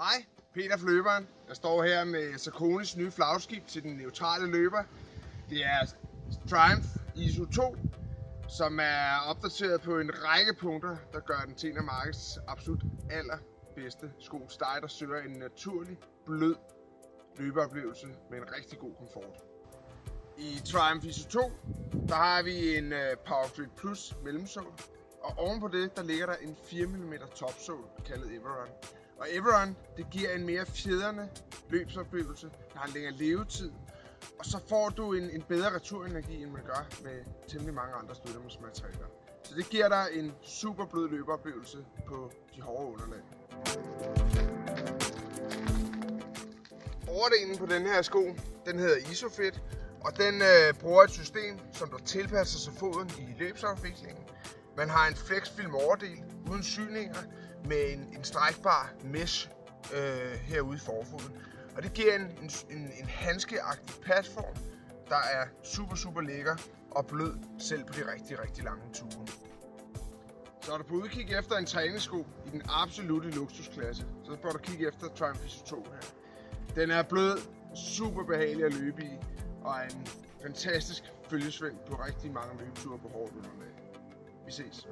Hej, Peter for løberen. Jeg står her med Sauconys nye flagskib til den neutrale løber. Det er Triumph ISO 2, som er opdateret på en række punkter, der gør den til en af markedets absolut allerbedste sko til dig, der søger en naturlig, blød løbeoplevelse med en rigtig god komfort. I Triumph ISO 2, der har vi en Powergrip Plus mellemsål, og ovenpå det, der ligger der en 4 mm topsål, kaldet Everon. Og Everon, det giver en mere fjedrende løbsoplevelse, der har en længere levetid, og så får du en bedre returenergi, end man gør med temmelig mange andre støttematerialer. Så det giver dig en super blød løbeoplevelse på de hårde underlag. Overdelen på den her sko, den hedder ISOFIT, og den bruger et system, som der tilpasser sig foden i løbsafviklingen. Man har en flexfilm overdel uden syninger med en strækbar mesh herude i forfoden. Og det giver en handskeagtig pasform, der er super lækker og blød selv på de rigtig lange ture. Så er du på udkig efter en træningssko i den absolutte luksusklasse, så bør du kigge efter Triumph ISO 2 her. Den er blød, super behagelig at løbe i og er en fantastisk følgesvend på rigtig mange løbeture på hårdt underlag. Vi ses.